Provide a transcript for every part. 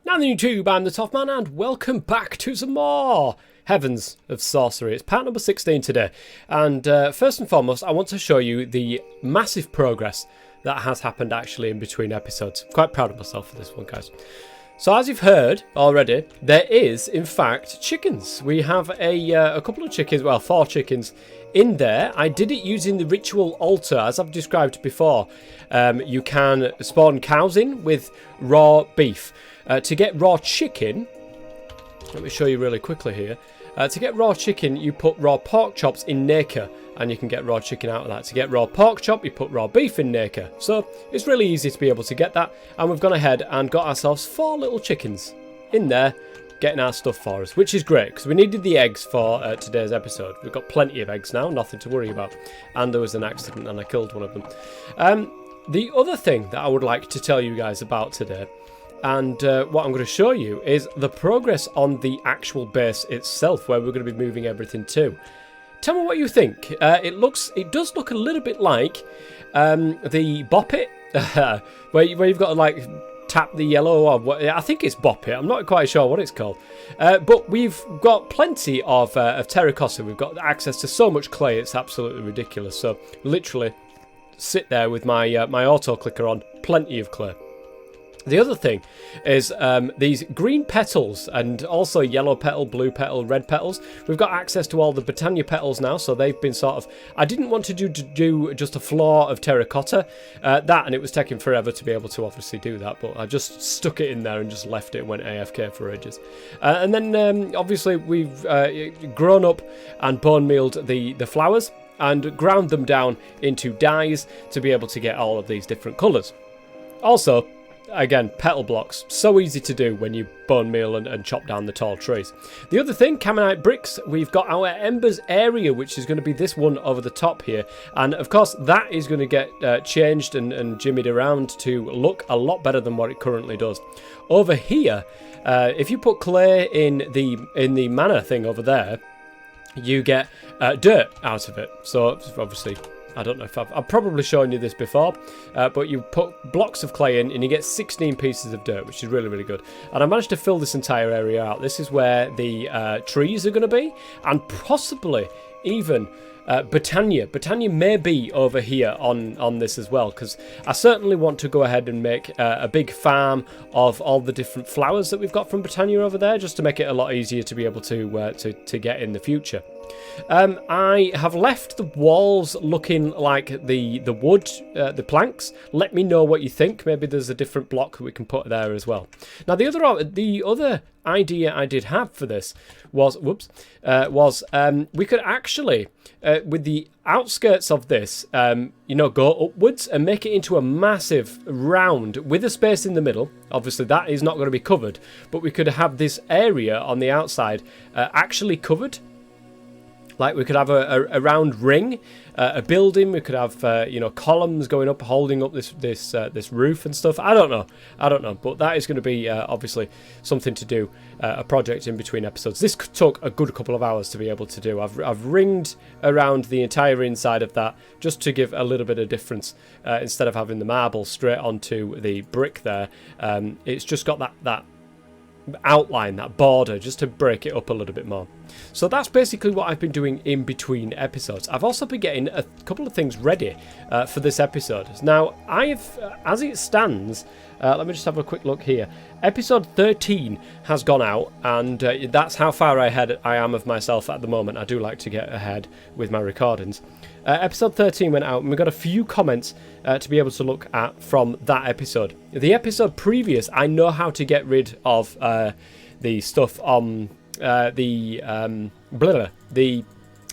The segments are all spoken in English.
Now on the YouTube, I'm the Top Man, and welcome back to some more Heavens of Sorcery. It's part number 16 today, and first and foremost, I want to show you the massive progress that has happened actually in between episodes. I'm quite proud of myself for this one, guys. So as you've heard already, there is, in fact, chickens. We have a couple of chickens, well, 4 chickens in there. I did it using the ritual altar, as I've described before. You can spawn cows in with raw beef. To get raw chicken, let me show you really quickly here. To get raw chicken, you put raw pork chops in Naka, and you can get raw chicken out of that. To get raw pork chop, you put raw beef in Naka. So it's really easy to be able to get that. And we've gone ahead and got ourselves 4 little chickens in there, getting our stuff for us, which is great, because we needed the eggs for today's episode. We've got plenty of eggs now, nothing to worry about. And there was an accident, and I killed one of them. The other thing that I would like to tell you guys about today, and what I'm going to show you, is the progress on the actual base itself, where we're going to be moving everything to. Tell me what you think. It does look a little bit like the Bop It, where you've got to like tap the yellow, or what, I think it's Bop It. I'm not quite sure what it's called. But we've got plenty of terracotta. We've got access to so much clay, it's absolutely ridiculous. So literally sit there with my my auto clicker on, plenty of clay. The other thing is these green petals and also yellow petal, blue petal, red petals. We've got access to all the Britannia petals now, so they've been sort of... I didn't want to do just a floor of terracotta, and it was taking forever to be able to obviously do that, but I just stuck it in there and just left it and went AFK for ages. And then obviously we've grown up and bone mealed the flowers and ground them down into dyes to be able to get all of these different colours. Also, again, petal blocks, so easy to do when you bone meal and chop down the tall trees. The other thing, Caminite bricks, we've got our embers area, which is going to be this one over the top here, and of course that is going to get changed and jimmied around to look a lot better than what it currently does. Over here, if you put clay in the manor thing over there, you get dirt out of it. So obviously, I don't know if I've probably shown you this before, but you put blocks of clay in and you get 16 pieces of dirt, which is really, really good. And I managed to fill this entire area out. This is where the trees are going to be, and possibly even Britannia. Britannia may be over here on this as well, because I certainly want to go ahead and make a big farm of all the different flowers that we've got from Britannia over there, just to make it a lot easier to be able to get in the future. I have left the walls looking like the wood, the planks. Let me know what you think. Maybe there's a different block that we can put there as well. Now the other idea I did have for this was, we could actually, with the outskirts of this, go upwards and make it into a massive round with a space in the middle. Obviously that is not going to be covered, but we could have this area on the outside actually covered. Like we could have a round ring, a building. We could have columns going up, holding up this roof and stuff. I don't know. But that is going to be obviously something to do, a project in between episodes. This took a good couple of hours to be able to do. I've ringed around the entire inside of that just to give a little bit of difference. Instead of having the marble straight onto the brick there, it's just got that outline, that border, just to break it up a little bit more. So that's basically what I've been doing in between episodes. I've also been getting a couple of things ready for this episode. Now, as it stands, let me just have a quick look here. Episode 13 has gone out, and that's how far ahead I am of myself at the moment. I do like to get ahead with my recordings. Episode 13 went out, and we got a few comments to be able to look at from that episode. The episode previous, I know how to get rid of the stuff on the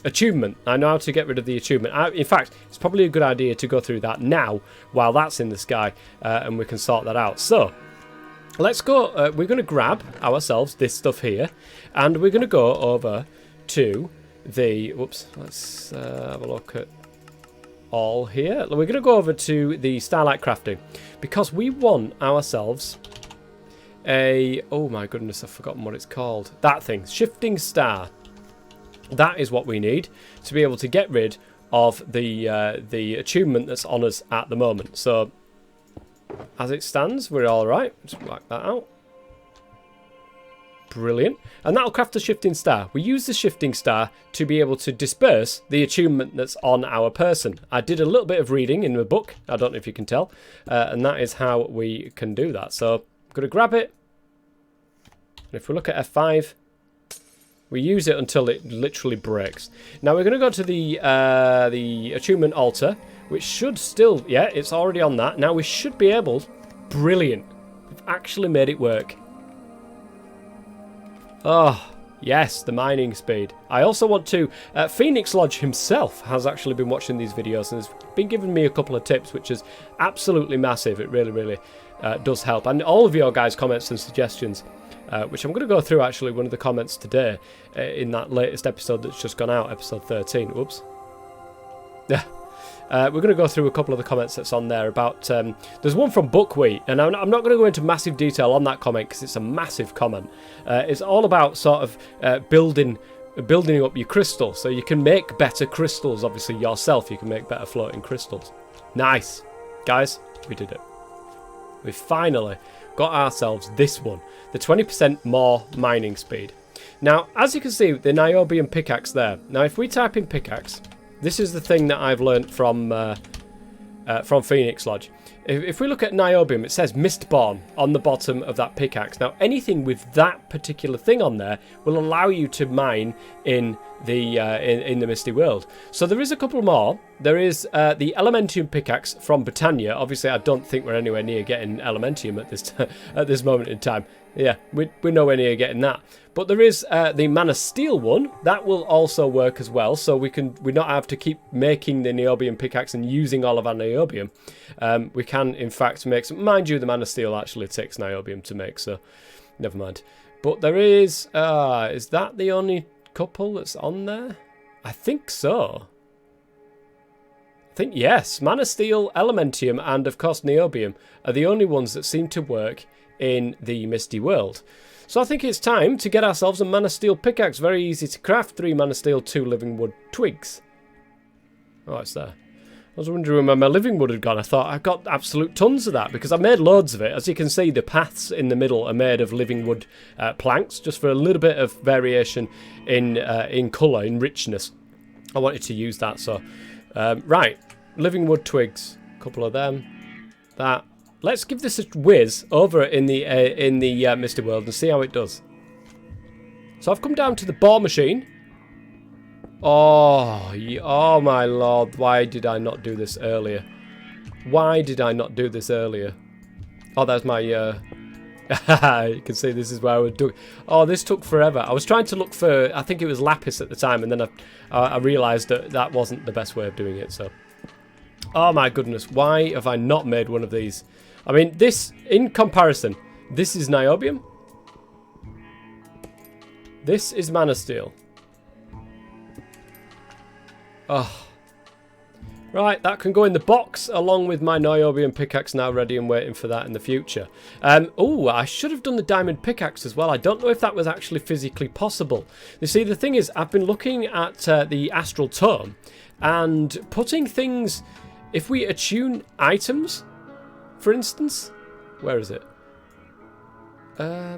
achievement. I know how to get rid of the achievement. In fact, it's probably a good idea to go through that now while that's in the sky, and we can sort that out. So let's go. We're going to grab ourselves this stuff here, and we're going to go over to the... let's have a look at all here. We're going to go over to the Starlight Crafting, because we want ourselves oh my goodness, I've forgotten what it's called. That thing, Shifting Star. That is what we need to be able to get rid of the achievement that's on us at the moment. So as it stands, we're all right. Just whack that out. Brilliant. And that'll craft a shifting star. We use the shifting star to be able to disperse the attunement that's on our person. I did a little bit of reading in the book. I don't know if you can tell. And that is how we can do that. So I'm going to grab it. And if we look at F5, we use it until it literally breaks. Now we're going to go to the attunement altar, which should still... Yeah, it's already on that. Now we should be able... Brilliant. We've actually made it work. Oh, yes, the mining speed. I also want to... Phoenix Lodge himself has actually been watching these videos and has been giving me a couple of tips, which is absolutely massive. It really, really does help. And all of your guys' comments and suggestions, which I'm going to go through, actually, one of the comments today in that latest episode that's just gone out, episode 13. Whoops. Yeah. We're going to go through a couple of the comments that's on there about... there's one from Buckwheat, and I'm not going to go into massive detail on that comment because it's a massive comment. It's all about sort of building up your crystals, so you can make better crystals, obviously, yourself. You can make better floating crystals. Nice. Guys, we did it. We finally got ourselves this one, the 20% more mining speed. Now, as you can see, the niobium pickaxe there. Now, if we type in pickaxe... This is the thing that I've learnt from Phoenix Lodge. If we look at niobium, it says Mistborn on the bottom of that pickaxe. Now, anything with that particular thing on there will allow you to mine in the Misty World. So there is a couple more. There is the Elementium pickaxe from Britannia. Obviously, I don't think we're anywhere near getting Elementium at this moment in time. Yeah, we're nowhere near getting that. But there is the Mana Steel one. That will also work as well. So we not have to keep making the niobium pickaxe and using all of our niobium. We can, in fact, make some... Mind you, the Mana Steel actually takes niobium to make, so never mind. But there is that the only couple that's on there? I think so. I think, yes. Mana Steel, Elementium, and, of course, niobium are the only ones that seem to work in the Misty World. So I think it's time to get ourselves a Mana Steel pickaxe. Very easy to craft. 3 Mana Steel, 2 living wood twigs. Oh, it's there. I was wondering where my living wood had gone. I thought I got absolute tons of that because I made loads of it. As you can see, the paths in the middle are made of living wood planks, just for a little bit of variation in colour, in richness. I wanted to use that, so... right, living wood twigs. A couple of them. That... Let's give this a whiz over in the Misty World and see how it does. So I've come down to the bore machine. Oh my lord! Why did I not do this earlier? Why did I not do this earlier? Oh, that's my. You can see this is where I would do. Oh, this took forever. I was trying to look for. I think it was lapis at the time, and then I realised that wasn't the best way of doing it. So. Oh my goodness! Why have I not made one of these? I mean, this, in comparison, this is niobium. This is Mana Steel. Oh. Right, that can go in the box along with my niobium pickaxe now ready and waiting for that in the future. Oh, I should have done the diamond pickaxe as well. I don't know if that was actually physically possible. You see, the thing is, I've been looking at the Astral Tome and putting things... If we attune items... For instance, where is it? I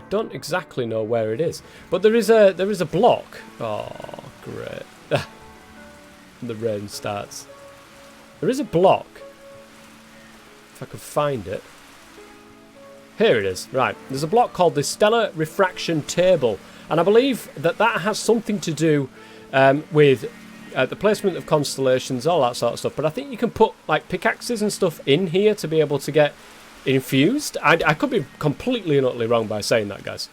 don't exactly know where it is, but there is a block. Oh, great! The rain starts. There is a block. If I could find it. Here it is. Right, there's a block called the Stellar Refraction Table, and I believe that has something to do with. The placement of constellations, all that sort of stuff. But I think you can put like pickaxes and stuff in here to be able to get infused. I could be completely and utterly wrong by saying that, guys.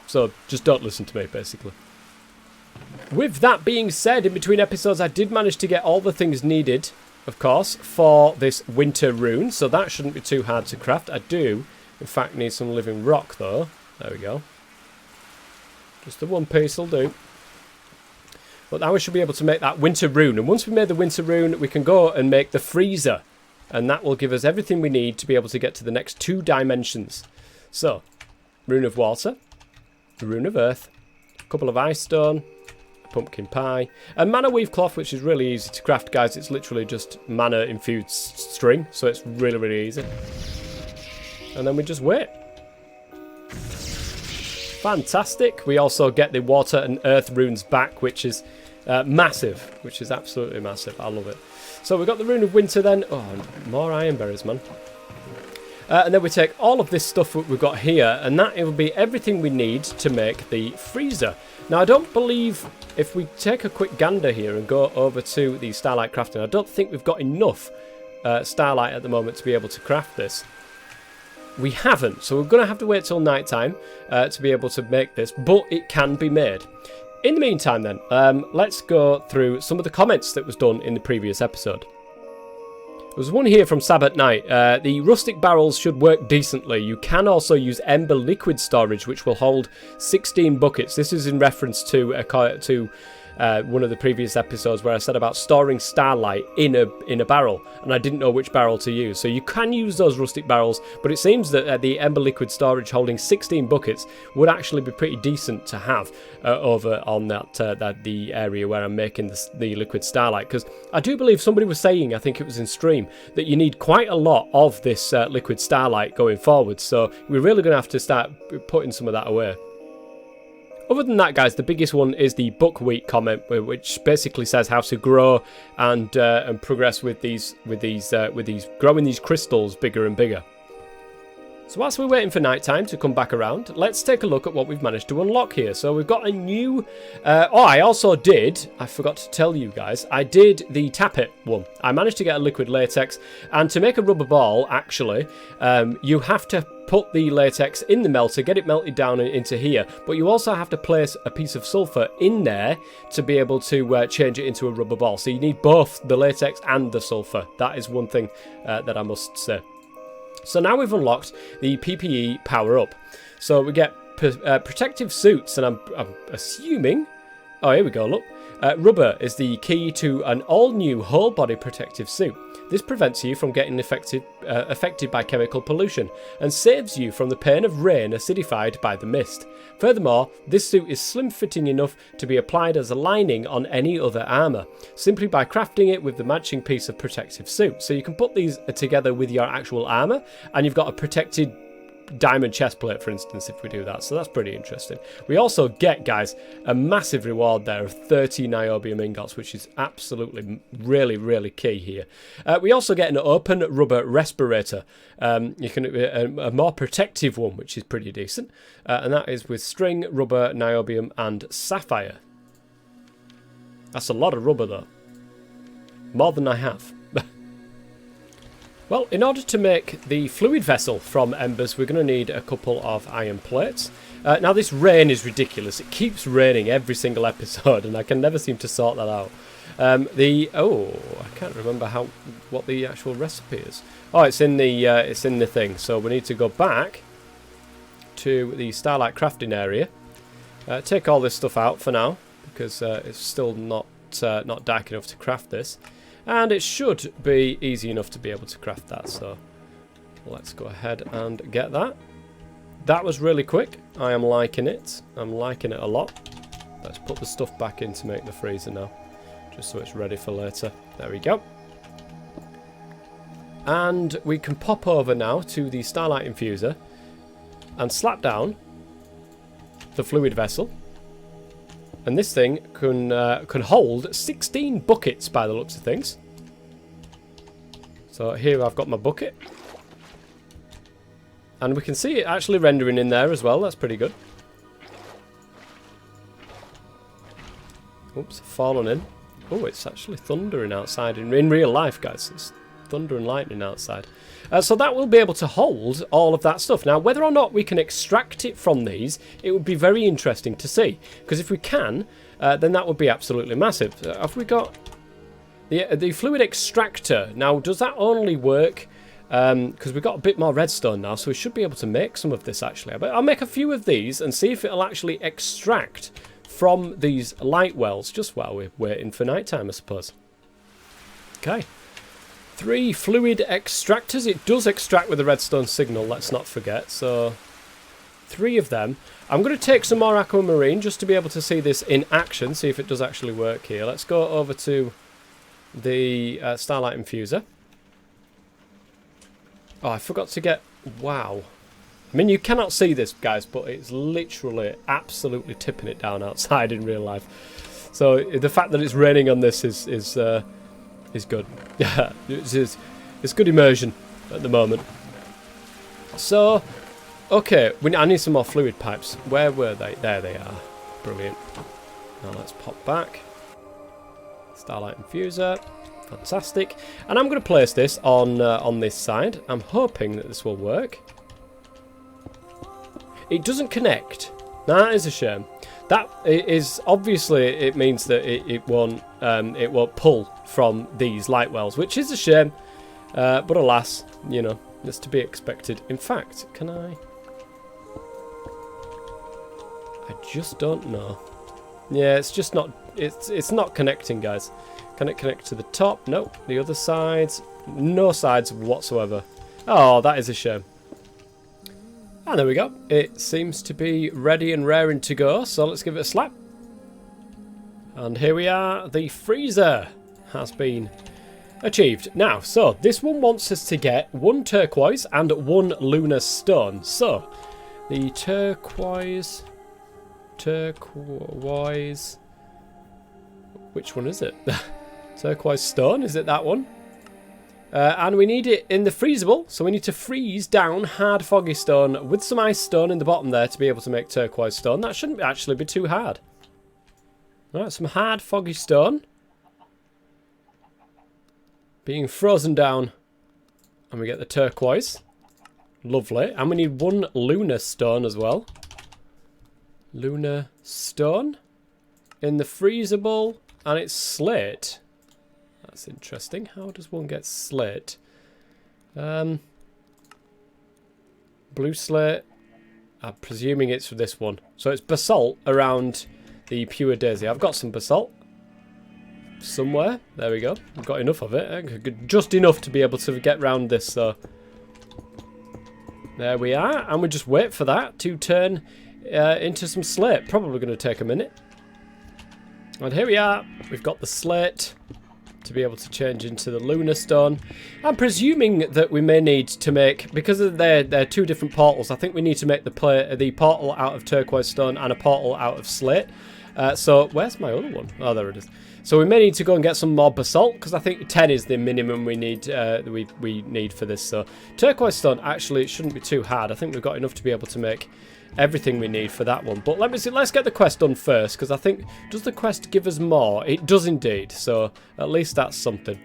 So just don't listen to me, basically. With that being said, in between episodes, I did manage to get all the things needed, of course, for this winter rune. So that shouldn't be too hard to craft. I do, in fact, need some living rock, though. There we go. Just the one piece will do. But now we should be able to make that winter rune. And once we made the winter rune, we can go and make the freezer. And that will give us everything we need to be able to get to the next 2 dimensions. So, rune of water, rune of earth, a couple of ice stone, pumpkin pie, and mana weave cloth, which is really easy to craft, guys. It's literally just mana infused string. So it's really, really easy. And then we just wait. Fantastic. We also get the water and earth runes back, which is massive, which is absolutely massive. I love it. So we've got the rune of winter then. Oh, more iron berries, man. And then we take all of this stuff that we've got here, and that it will be everything we need to make the freezer. Now, I don't believe, if we take a quick gander here and go over to the Starlight crafting, I don't think we've got enough Starlight at the moment to be able to craft this. We haven't, so we're going to have to wait till night time to be able to make this, but it can be made. In the meantime then, let's go through some of the comments that was done in the previous episode. There's one here from Sabbath Night. The rustic barrels should work decently. You can also use ember liquid storage, which will hold 16 buckets. This is in reference to one of the previous episodes where I said about storing starlight in a barrel, and I didn't know which barrel to use. So you can use those rustic barrels, but it seems that the ember liquid storage holding 16 buckets would actually be pretty decent to have over on the area where I'm making the liquid starlight, because I do believe somebody was saying, I think it was in stream, that you need quite a lot of this liquid starlight going forward. So we're really going to have to start putting some of that away. Other than that, guys, the biggest one is the buckwheat comment, which basically says how to grow and progress with these growing these crystals bigger and bigger. So whilst we're waiting for night time to come back around, let's take a look at what we've managed to unlock here. So we've got a new... I forgot to tell you guys, I did the tappet one. I managed to get a liquid latex, and to make a rubber ball, actually, you have to put the latex in the melter, get it melted down into here, but you also have to place a piece of sulfur in there to be able to change it into a rubber ball. So you need both the latex and the sulfur. That is one thing that I must say. So now we've unlocked the PPE power-up. So we get protective suits, and I'm assuming... Oh, here we go, look. Rubber is the key to an all-new whole-body protective suit. This prevents you from getting affected by chemical pollution and saves you from the pain of rain acidified by the mist. Furthermore, this suit is slim-fitting enough to be applied as a lining on any other armour, simply by crafting it with the matching piece of protective suit. So you can put these together with your actual armour, and you've got a protected diamond chest plate, for instance, if we do that. So that's pretty interesting. We also get, guys, a massive reward there of 30 niobium ingots, which is absolutely really, really key here. We also get an open rubber respirator. You can a more protective one, which is pretty decent, and that is with string, rubber, niobium, and sapphire. That's a lot of rubber, though. More than I have. Well, in order to make the fluid vessel from embers, we're going to need a couple of iron plates. Now, this rain is ridiculous. It keeps raining every single episode, and I can never seem to sort that out. I can't remember what the actual recipe is. Oh, it's in the thing. So we need to go back to the Starlight crafting area. Take all this stuff out for now, because it's still not dark enough to craft this. And it should be easy enough to be able to craft that, so let's go ahead and get that. That was really quick. I am liking it. I'm liking it a lot. Let's put the stuff back in to make the freezer now, just so it's ready for later. There we go. And we can pop over now to the Starlight infuser and slap down the fluid vessel. And this thing can hold 16 buckets by the looks of things. So here I've got my bucket. And we can see it actually rendering in there as well. That's pretty good. Oops, fallen in. Oh, it's actually thundering outside in real life, guys. It's thunder and lightning outside. So that will be able to hold all of that stuff. Now, whether or not we can extract it from these, it would be very interesting to see. Because if we can, then that would be absolutely massive. Have we got the fluid extractor? Now, does that only work? Because we've got a bit more redstone now, so we should be able to make some of this, actually. But I'll make a few of these and see if it'll actually extract from these light wells, just while we're waiting for nighttime, I suppose. Okay. 3 fluid extractors. It does extract with the redstone signal, let's not forget. So 3 of them. I'm going to take some more aquamarine just to be able to see this in action, see if it does actually work here. Let's go over to the Starlight infuser. Oh, I forgot to get... Wow. I mean, you cannot see this, guys, but it's literally absolutely tipping it down outside in real life. So the fact that it's raining on this is good. Yeah, it's good immersion at the moment. So, okay, I need some more fluid pipes. Where were they? There they are. Brilliant. Now let's pop back. Starlight infuser. Fantastic. And I'm going to place this on this side. I'm hoping that this will work. It doesn't connect. That is a shame. That is obviously, it means that it won't pull from these light wells, which is a shame. But alas, you know, it's to be expected. In fact, can I just don't know. Yeah, it's just not. It's not connecting, guys. Can it connect to the top? Nope. The other sides, no sides whatsoever. Oh, that is a shame. And there we go. It seems to be ready and raring to go, so let's give it a slap. And here we are. The freezer has been achieved. Now, so this one wants us to get 1 turquoise and 1 lunar stone. So, the turquoise... Which one is it? Turquoise stone, is it that one? And we need it in the freezable, so we need to freeze down hard foggy stone with some ice stone in the bottom there to be able to make turquoise stone. That shouldn't actually be too hard. Alright, some hard foggy stone being frozen down, and we get the turquoise. Lovely. And we need 1 lunar stone as well. Lunar stone in the freezable, and it's slate. That's interesting. How does one get slate? Blue slate. I'm presuming it's for this one. So it's basalt around the pure daisy. I've got some basalt somewhere. There we go. I've got enough of it. Just enough to be able to get round this. So there we are. And we just wait for that to turn into some slate. Probably going to take a minute. And here we are. We've got the slate to be able to change into the lunar stone. I'm presuming that we may need to make, because of they're 2 different portals, I think we need to make the portal out of turquoise stone and a portal out of slate. So where's my other one? Oh, there it is. So we may need to go and get some more basalt, because I think 10 is the minimum we need we need for this. So turquoise stone, actually, it shouldn't be too hard. I think we've got enough to be able to make everything we need for that one. But let me see, let's get the quest done first, because I think, does the quest give us more? It does indeed, so at least that's something.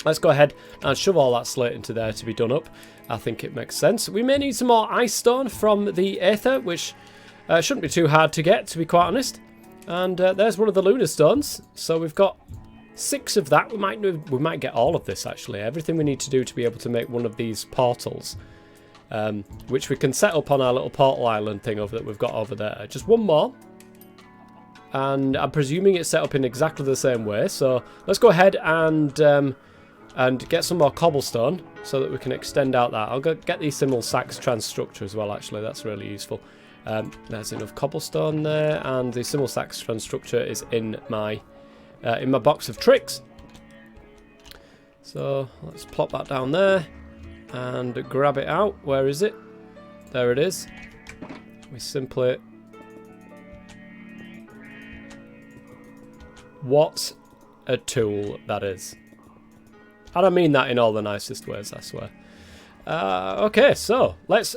Let's go ahead and shove all that slate into there to be done up. I think it makes sense. We may need some more ice stone from the aether, which shouldn't be too hard to get, to be quite honest. And there's one of the lunar stones, so we've got 6 of that. We might get all of this, actually. Everything we need to do to be able to make one of these portals. Which we can set up on our little portal island thing that we've got over there. Just 1 more. And I'm presuming it's set up in exactly the same way. So let's go ahead and get some more cobblestone so that we can extend out that. I'll go get the simul sax trans structure as well, actually. That's really useful. There's enough cobblestone there. And the simul sax trans structure is in my box of tricks. So let's plop that down there. And grab it out. Where is it? There it is. We simply... What a tool that is. And I mean that in all the nicest ways, I swear. Okay, so let's...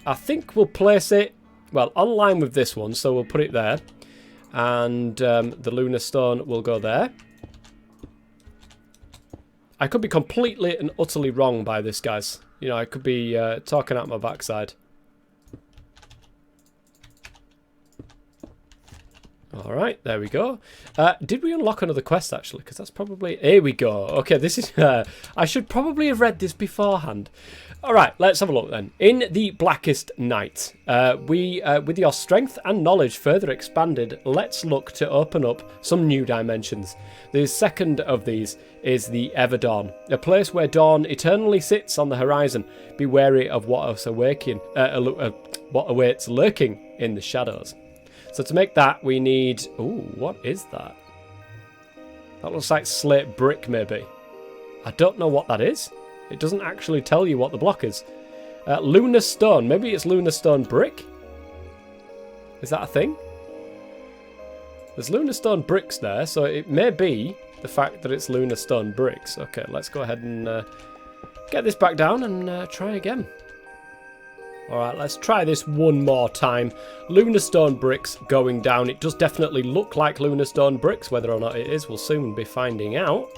I think we'll place it, well, on line with this one, so we'll put it there. And the lunar stone will go there. I could be completely and utterly wrong by this, guys. You know, I could be talking out my backside. Alright, there we go. Did we unlock another quest, actually? Because that's probably... Here we go. Okay, this is... I should probably have read this beforehand. Alright, let's have a look then. In the Blackest Night, with your strength and knowledge further expanded, let's look to open up some new dimensions. The second of these is the Everdawn, a place where dawn eternally sits on the horizon. Be wary of what awaits lurking in the shadows. So to make that, we need... Ooh, what is that? That looks like slate brick, maybe. I don't know what that is. It doesn't actually tell you what the block is. Lunar stone. Maybe it's lunar stone brick? Is that a thing? There's lunar stone bricks there, so it may be the fact that it's lunar stone bricks. Okay, let's go ahead and get this back down and try again. Alright, let's try this one more time. Lunar stone bricks going down. It does definitely look like lunar stone bricks. Whether or not it is, we'll soon be finding out.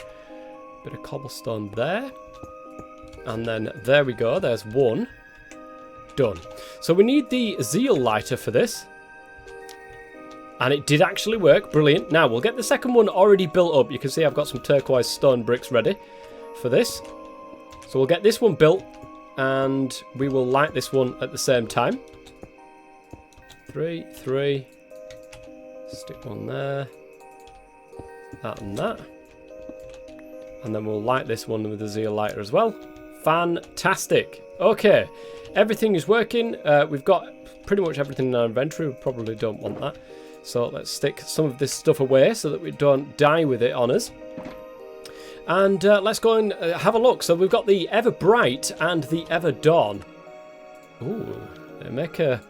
Bit of cobblestone there. And then there we go. There's one. Done. So we need the zeal lighter for this. And it did actually work. Brilliant. Now, we'll get the second one already built up. You can see I've got some turquoise stone bricks ready for this. So we'll get this one built. And we will light this one at the same time. 3, 3. Stick one there. That and that. And then we'll light this one with the zeal lighter as well. Fantastic. Okay. Everything is working. We've got pretty much everything in our inventory. We probably don't want that. So let's stick some of this stuff away so that we don't die with it on us. And let's go and have a look. So we've got the Everbright and the Everdawn. Ooh, they make a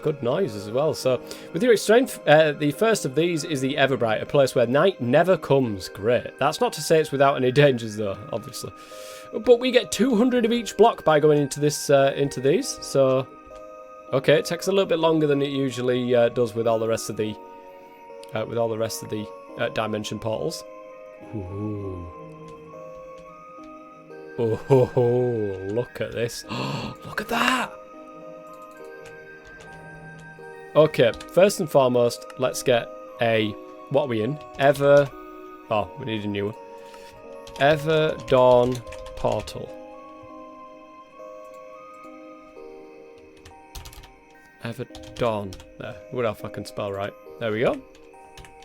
good noise as well. So with your strength, the first of these is the Everbright, a place where night never comes. Great. That's not to say it's without any dangers though, obviously. But we get 200 of each block by going into this into these. So okay, it takes a little bit longer than it usually does with all the rest of the dimension portals. Ooh. Oh, look at this. Look at that. Okay, first and foremost, let's get a... What are we in? Oh, we need a new one. Everdawn portal. Everdawn. There. What if I can spell right? There we go.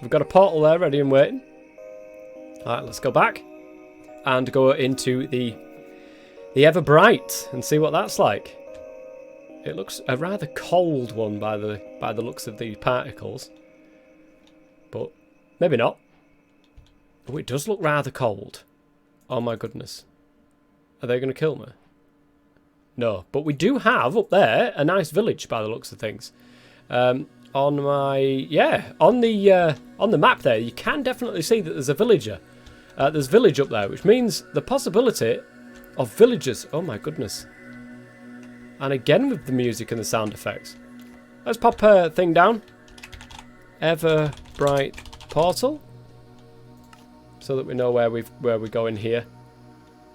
We've got a portal there ready and waiting. Alright, let's go back. And go into the Everbright and see what that's like. It looks a rather cold one by the looks of the particles, but maybe not. Oh, it does look rather cold. Oh my goodness, are they going to kill me? No, but we do have up there a nice village by the looks of things. On the map there, you can definitely see that there's a villager. There's village up there, which means the possibility of villagers. Oh my goodness. And again with the music and the sound effects. Let's pop a thing down. Everbright portal. So that we know where we're going here.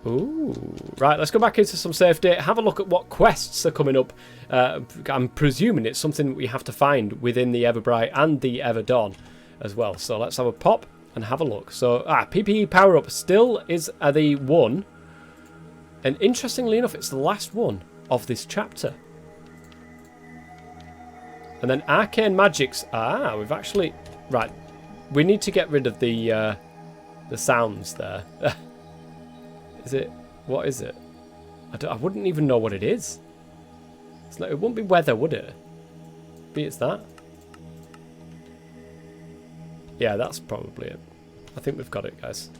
Ooh. Right, let's go back into some safety. Have a look at what quests are coming up. I'm presuming it's something that we have to find within the Everbright and the Everdawn as well. So let's have a pop and have a look. So, PPE power up still is the one. And interestingly enough, it's the last one of this chapter. And then arcane magics. We've actually... Right. We need to get rid of the sounds there. Is it... What is it? I wouldn't even know what it is. It's not, it wouldn't be weather, would it? Maybe it's that. Yeah, that's probably it. I think we've got it, guys.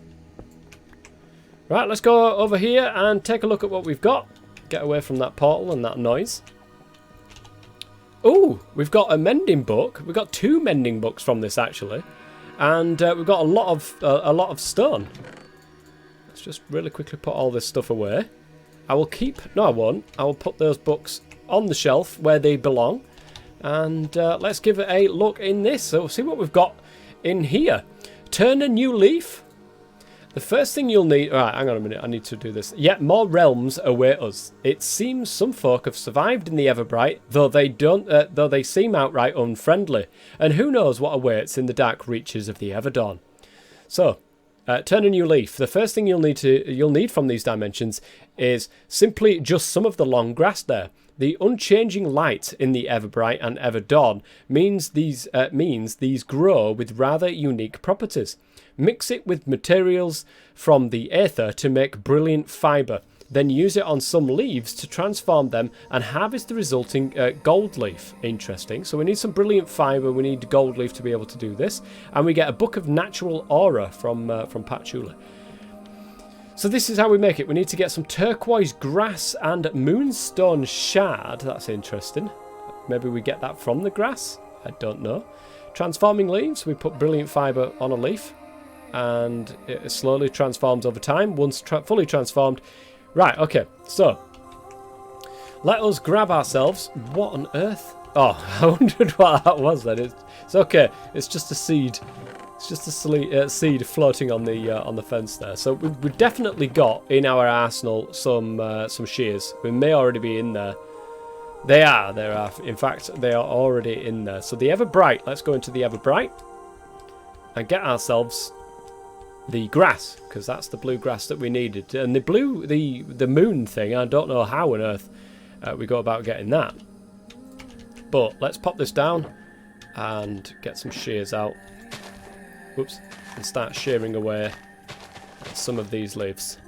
Right, let's go over here and take a look at what we've got. Get away from that portal and that noise. Oh, we've got a mending book. We've got 2 mending books from this, actually. And we've got a lot of stone. Let's just really quickly put all this stuff away. I will keep... No, I won't. I will put those books on the shelf where they belong. And let's give it a look in this. So we'll see what we've got in here. Turn a new leaf. The first thing you'll need... Alright, hang on a minute. I need to do this. Yet more realms await us. It seems some folk have survived in the Everbright, though they seem outright unfriendly. And who knows what awaits in the dark reaches of the Everdawn. So, turn a new leaf. The first thing you'll need from these dimensions is simply just some of the long grass there. The unchanging light in the Everbright and Everdawn means these grow with rather unique properties. Mix it with materials from the aether to make brilliant fibre. Then use it on some leaves to transform them and harvest the resulting gold leaf. Interesting. So we need some brilliant fibre. We need gold leaf to be able to do this. And we get a book of natural aura from Patchouli. So this is how we make it. We need to get some turquoise grass and moonstone shard. That's interesting. Maybe we get that from the grass? I don't know. Transforming leaves. We put brilliant fibre on a leaf. And it slowly transforms over time. Once fully transformed. Right, okay. So, let us grab ourselves... What on earth? Oh, I wondered what that was then. It's okay. It's just a seed. It's just a seed floating on the fence there. So we've definitely got in our arsenal some shears. We may already be in there. They are. In fact, they are already in there. So the Everbright. Let's go into the Everbright and get ourselves the grass, because that's the blue grass that we needed. And the moon thing. I don't know how on earth we go about getting that. But let's pop this down and get some shears out. Whoops. And start shearing away some of these leaves.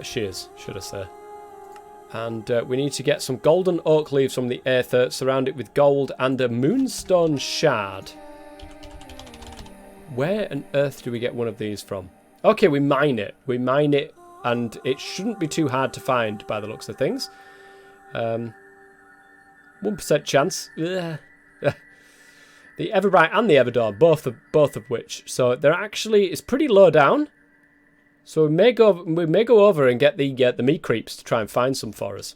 Shears, should I say. And we need to get some golden oak leaves from the aether, surround it with gold and a moonstone shard. Where on earth do we get one of these from? Okay, we mine it. We mine it, and it shouldn't be too hard to find by the looks of things. 1% chance. The Everbright and the Everdawn, both of which. So they're actually, it's pretty low down. So we may go over and get the meat creeps to try and find some for us.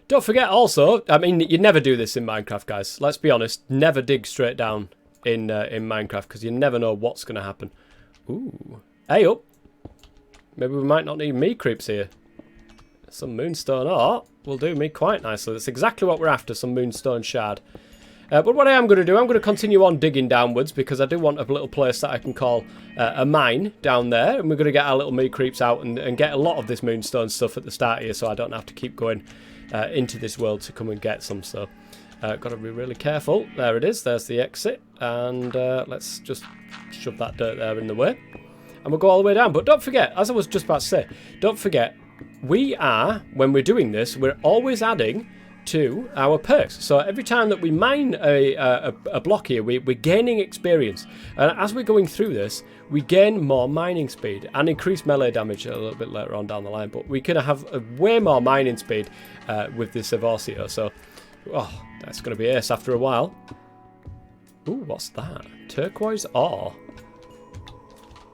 Don't forget also, I mean, you never do this in Minecraft, guys. Let's be honest, never dig straight down in Minecraft, because you never know what's going to happen. Ooh, hey up. Maybe we might not need meat creeps here. Some moonstone ore will do me quite nicely. That's exactly what we're after, some moonstone shard. But what I am going to do, I'm going to continue on digging downwards, because I do want a little place that I can call a mine down there. And we're going to get our little meat creeps out and get a lot of this moonstone stuff at the start here, so I don't have to keep going into this world to come and get some. So, got to be really careful. There it is. There's the exit. And let's just shove that dirt there in the way. And we'll go all the way down. But don't forget, as I was just about to say, don't forget, we are, when we're doing this, we're always adding to our perks. So every time that we mine a block here, we're gaining experience. And as we're going through this, we gain more mining speed and increase melee damage a little bit later on down the line. But we can have way more mining speed with this Evorsio. So, oh, that's going to be ace after a while. Ooh, what's that? Turquoise ore.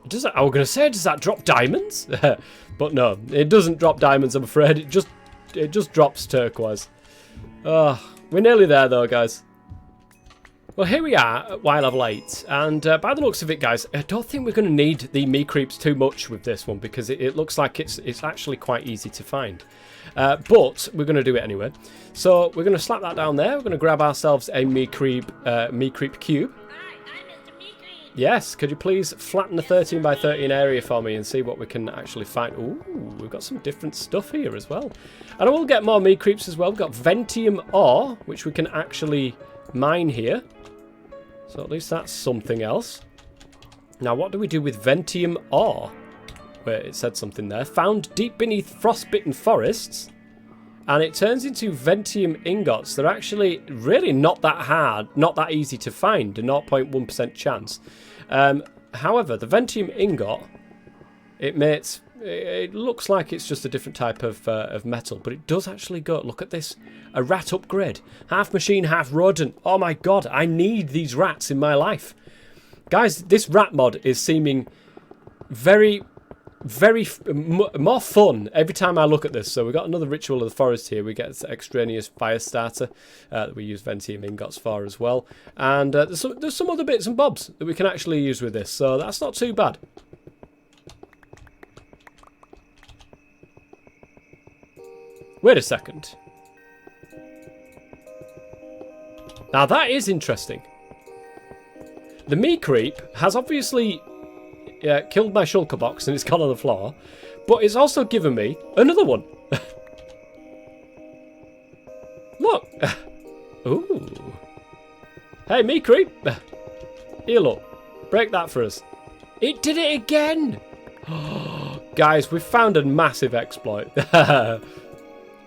I was going to say, does that drop diamonds? But no, it doesn't drop diamonds, I'm afraid. It just drops turquoise. Oh, we're nearly there though, guys. Well, here we are at Y level 8, and by the looks of it, guys, I don't think we're going to need the meat creeps too much with this one, because it looks like it's actually quite easy to find. But we're going to do it anyway. So we're going to slap that down there. We're going to grab ourselves a meat creep cube. Yes, could you please flatten the 13 by 13 area for me and see what we can actually find? Ooh, we've got some different stuff here as well. And I will get more meat creeps as well. We've got Ventium ore, which we can actually mine here. So at least that's something else. Now, what do we do with Ventium ore? Where it said something there. Found deep beneath frostbitten forests. And it turns into Ventium ingots. They're actually really not that hard, not that easy to find. A 0.1% chance. However, the Ventium ingot, it looks like it's just a different type of metal, but it does actually go. Look at this, a rat upgrade, half machine, half rodent. Oh my god, I need these rats in my life, guys. This rat mod is seeming very more fun every time I look at this. So we've got another ritual of the forest here. We get extraneous fire starter that we use Ventium ingots for as well, and there's some other bits and bobs that we can actually use with this, so that's not too bad. Wait a second. Now that is interesting. The meat creep has obviously killed my shulker box and it's gone on the floor, but it's also given me another one. Look. Ooh. Hey, meat creep. Here, look. Break that for us. It did it again. Guys, we've found a massive exploit.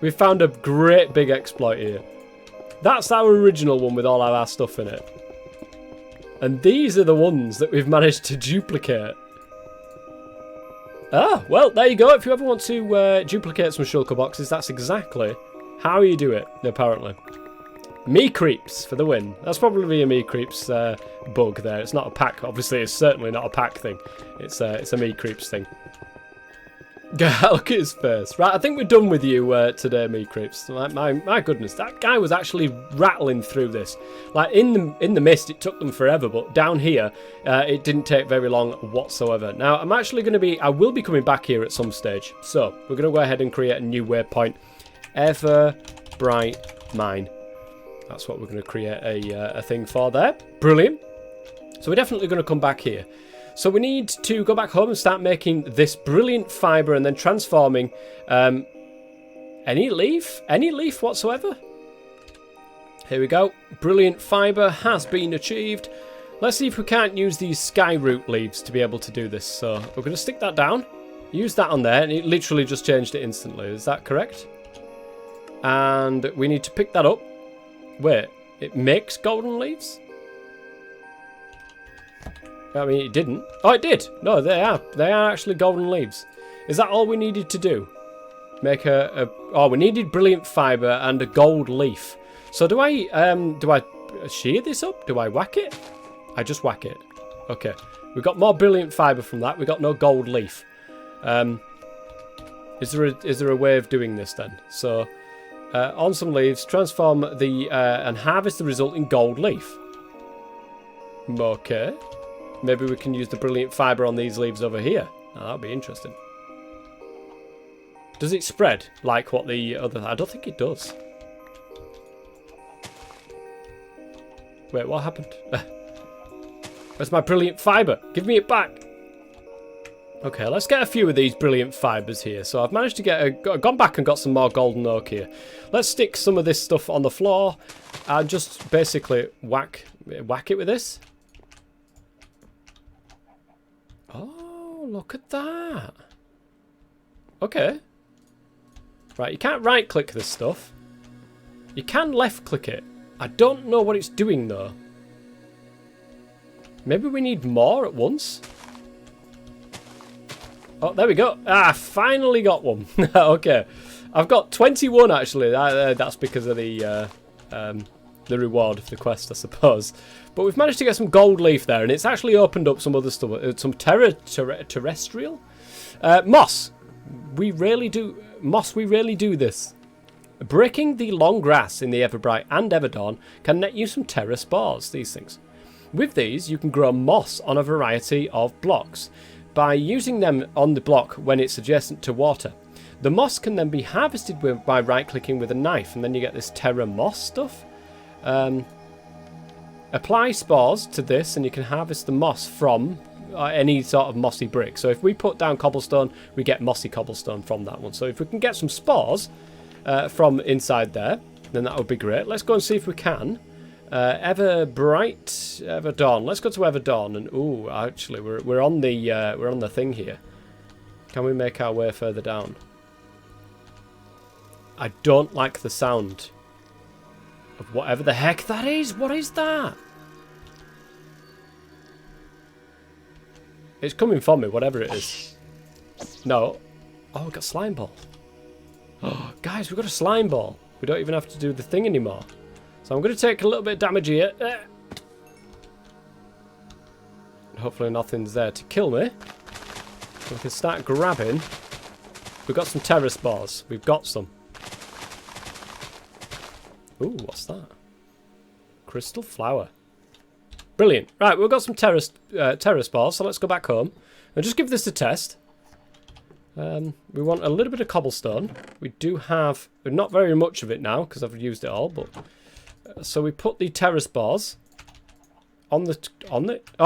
We've found a great big exploit here. That's our original one with all of our stuff in it. And these are the ones that we've managed to duplicate. Ah, well, there you go. If you ever want to duplicate some shulker boxes, that's exactly how you do it, apparently. Me creeps for the win. That's probably a me creeps bug there. It's not a pack. Obviously, it's certainly not a pack thing. It's a me creeps thing. Look at his face. Right, I think we're done with you today, me creeps. My goodness, that guy was actually rattling through this. Like in the mist, it took them forever, but down here, it didn't take very long whatsoever. Now, I will be coming back here at some stage. So we're going to go ahead and create a new waypoint. Everbright mine. That's what we're going to create a thing for there. Brilliant. So we're definitely going to come back here. So we need to go back home and start making this brilliant fibre and then transforming any leaf whatsoever. Here we go. Brilliant fibre has been achieved. Let's see if we can't use these skyroot leaves to be able to do this. So we're going to stick that down. Use that on there and it literally just changed it instantly. Is that correct? And we need to pick that up. Wait, it makes golden leaves? I mean, it didn't. Oh, it did. No, they are. They are actually golden leaves. Is that all we needed to do? Make oh, we needed brilliant fibre and a gold leaf. So do I shear this up? Do I whack it? I just whack it. Okay. We got more brilliant fibre from that. We got no gold leaf. Is there a way of doing this then? So, on some leaves, transform and harvest the resulting gold leaf. Okay. Maybe we can use the brilliant fibre on these leaves over here. Oh, that'll be interesting. Does it spread like what the other... I don't think it does. Wait, what happened? Where's my brilliant fibre? Give me it back. Okay, let's get a few of these brilliant fibres here. So I've managed to get gone back and got some more golden oak here. Let's stick some of this stuff on the floor and just basically whack it with this. Oh, look at that. Okay. Right, you can't right-click this stuff. You can left-click it. I don't know what it's doing, though. Maybe we need more at once? Oh, there we go. Ah, finally got one. Okay. I've got 21, actually. That's because of the reward of the quest, I suppose. But we've managed to get some gold leaf there, and it's actually opened up some other stuff. Some terrestrial? Moss. We rarely do this. Breaking the long grass in the Everbright and Everdawn can net you some terra spores, these things. With these, you can grow moss on a variety of blocks by using them on the block when it's adjacent to water. The moss can then be harvested by right-clicking with a knife, and then you get this terra moss stuff. Apply spores to this and you can harvest the moss from any sort of mossy brick. So if we put down cobblestone, we get mossy cobblestone from that one. So if we can get some spores from inside there, then that would be great. Let's go and see if we can. Everbright, Everdawn. Let's go to Everdawn and ooh, actually we're on the thing here. Can we make our way further down? I don't like the sound of whatever the heck that is. What is that? It's coming for me, whatever it is. No. Oh, we got slime ball. Oh, guys, we've got a slime ball. We don't even have to do the thing anymore. So I'm going to take a little bit of damage here. Hopefully nothing's there to kill me. We can start grabbing. We've got some terra spores. We've got some. Ooh, what's that? Crystal flower. Brilliant. Right, we've got some terra spores, so let's go back home and just give this a test. We want a little bit of cobblestone. We do have not very much of it now because I've used it all, but so we put the terra spores on the oh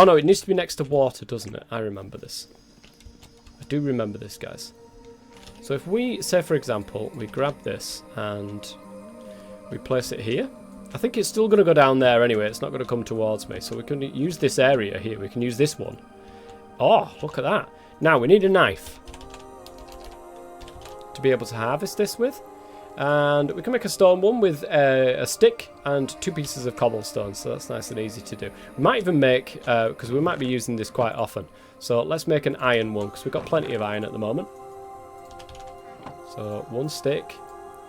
no, it needs to be next to water, doesn't it? I remember this. I do remember this, guys. So if we say, for example, we grab this and we place it here. I think it's still going to go down there anyway. It's not going to come towards me. So we can use this area here. We can use this one. Oh, look at that. Now we need a knife to be able to harvest this with. And we can make a stone one with a stick and 2 pieces of cobblestone, so that's nice and easy to do. We might even make, because we might be using this quite often, so let's make an iron one, because we've got plenty of iron at the moment. So 1 stick,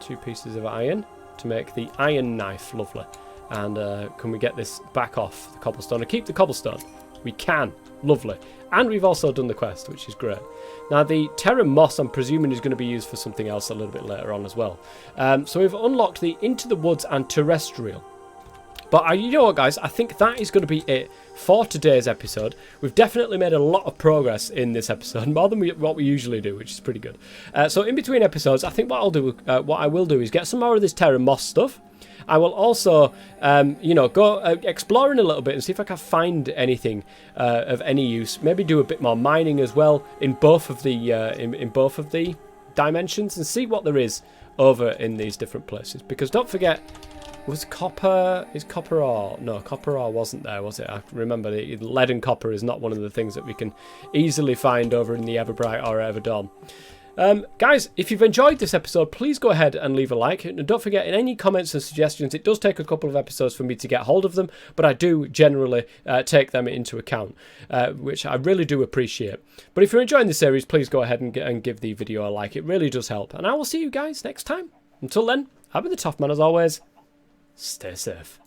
2 pieces of iron to make the iron knife. Lovely. And can we get this back off the cobblestone and keep the cobblestone? We can. Lovely. And we've also done the quest, which is great. Now, the Terra Moss, I'm presuming, is going to be used for something else a little bit later on as well. So we've unlocked the Into the Woods and Terrestrial. But you know what, guys? I think that is going to be it for today's episode. We've definitely made a lot of progress in this episode, more than what we usually do, which is pretty good. So in between episodes, I think what I will do is get some more of this Terra Moss stuff. I will also, go exploring a little bit and see if I can find anything of any use. Maybe do a bit more mining as well in both of the in both of the dimensions, and see what there is over in these different places. Because don't forget, is copper ore? No, copper ore wasn't there, was it? I remember the lead and copper is not one of the things that we can easily find over in the Everbright or Everdawn. Guys, if you've enjoyed this episode, please go ahead and leave a like. And don't forget, in any comments and suggestions, it does take a couple of episodes for me to get hold of them, but I do generally take them into account, which I really do appreciate. But if you're enjoying the series, please go ahead and give the video a like. It really does help. And I will see you guys next time. Until then, I've been the Tough Man as always. Stay safe.